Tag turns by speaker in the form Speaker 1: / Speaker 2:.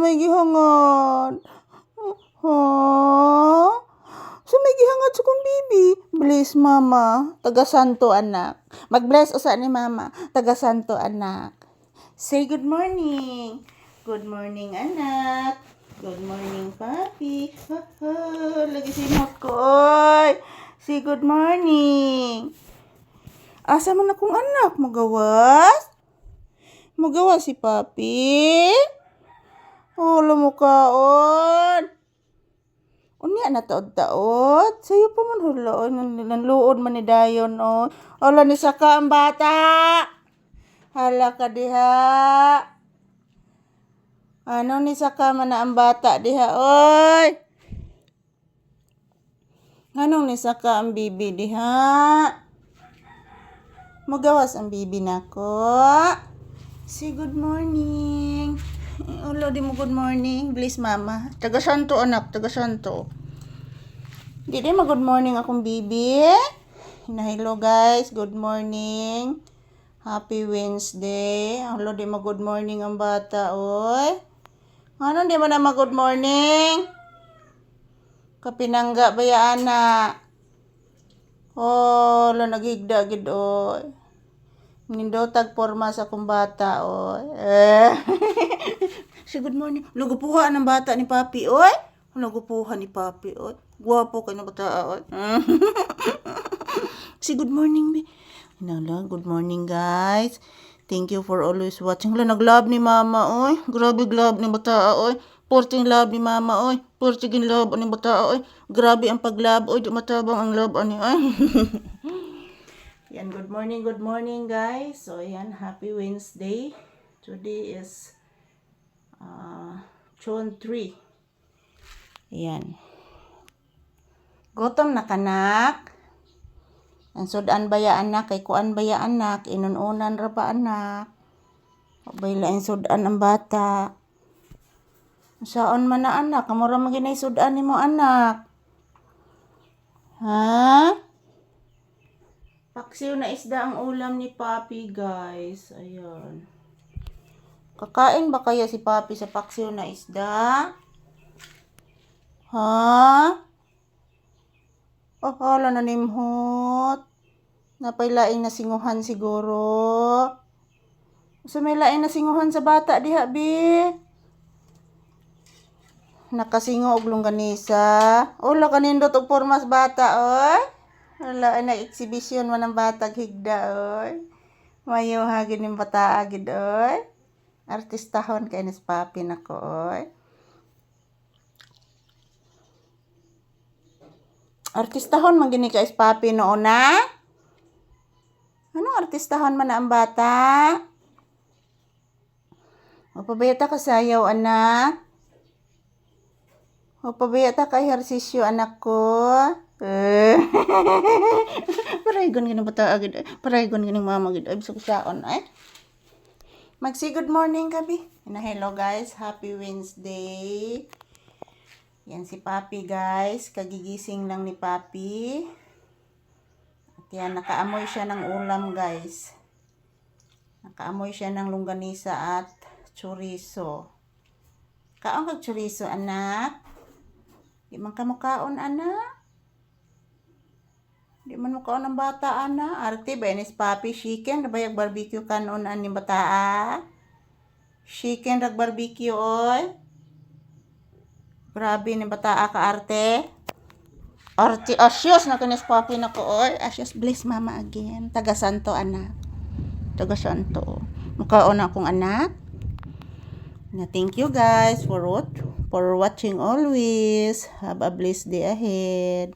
Speaker 1: may gihangat. Ha? May gihangat sa kong bibi. Bless mama. Taga Santo anak. Mag-bless usa ni mama. Taga Santo anak. Say good morning. Good morning anak. Good morning papi. Lagi simot ko oy. Say good morning. Asa man akong anak? Magawas? Magawas si papi? Oh, lumukaon. Unya na taod-taod. Sayo pa man huloon. Nanluod man ni dayon o. Ola ni saka ang bata. Hala ka diha. Ano ni saka man na ang bata diha oy. Anong ni saka ang bibi diha? Magawas ang bibi nako. Say good morning. Ulo di mo good morning. Bless mama. Taga Santo anak. Taga Santo. Di ma good morning akong bibi. Hello guys. Good morning. Happy Wednesday. Ulo di ma good morning ang bata. Oy. Ano di mo na ma good morning? Kapinangga ba ya anak? Oh, lo naghigda gid oy. Nindotag porma sa akong bata oy. Say good morning. Lugupuha ng bata ni papi oy. Lugupuha ni papi oy. Guwapo kay na bata oy. Say good morning be. Inala, good morning guys. Thank you for always watching. Hala, nag-love ni mama oy. Grabe love ni bata oy. Porting love ni mama oy. Porting love ni bata oy. Grabe ang pag-love oy. Di matabang ang love ani oy. Yan, good morning guys. So yan, happy Wednesday. Today is June 3. Yan. Gutom na kanak. Ang sudan ba ya anak? Kay kuan ba ya anak? Inununan ra ba anak? Abay lain sudan ang bata. Saan man na anak? Kamura maginay sudan ni mo anak. Ha? Paksiw na isda ang ulam ni papi guys. Ayan. Kakain ba kaya si papi sa paksiw na isda? Ha? Oh, hala na nimhot. Napay laing na singuhan siguro. So may laing na singuhan sa bata diha bi. Nakasingo og longganisa. Ola kanindot og pormas bata oy. Wala na exhibition man ang batag higda oy. Mayo hagin ning bata agid oy. Artistahon kay nis papi nako oy. Artistahon man gini kay papi noon na. Ano artistahon man na ang bata? O pabayata ka sayaw anak. O pabayata ka ehersisyo anak ko. Paraygon gini bata agid. Paraygon gini mama agid. Ay bisag saon ay. Mag-say good morning kabi. Na hello guys, happy Wednesday. Yan si papi guys, kagigising lang ni papi. At yan, nakaamoy siya ng ulam guys. Nakaamoy siya ng longganisa at chorizo. Kaon kag chorizo anak? Di man ka mukaon anak? Di man mukaon ang bata anak? Arte ba inis papi chicken? Nabayag barbecue kanon ani bata chicken rag barbecue oy. Grabe ni bata ka arte. Arte asyos na kanis papi nako oy. Asyos bless mama again. Taga Santo anak. Taga Santo. Mukaon akong anak. Na thank you guys for watching always. Have a blessed day ahead.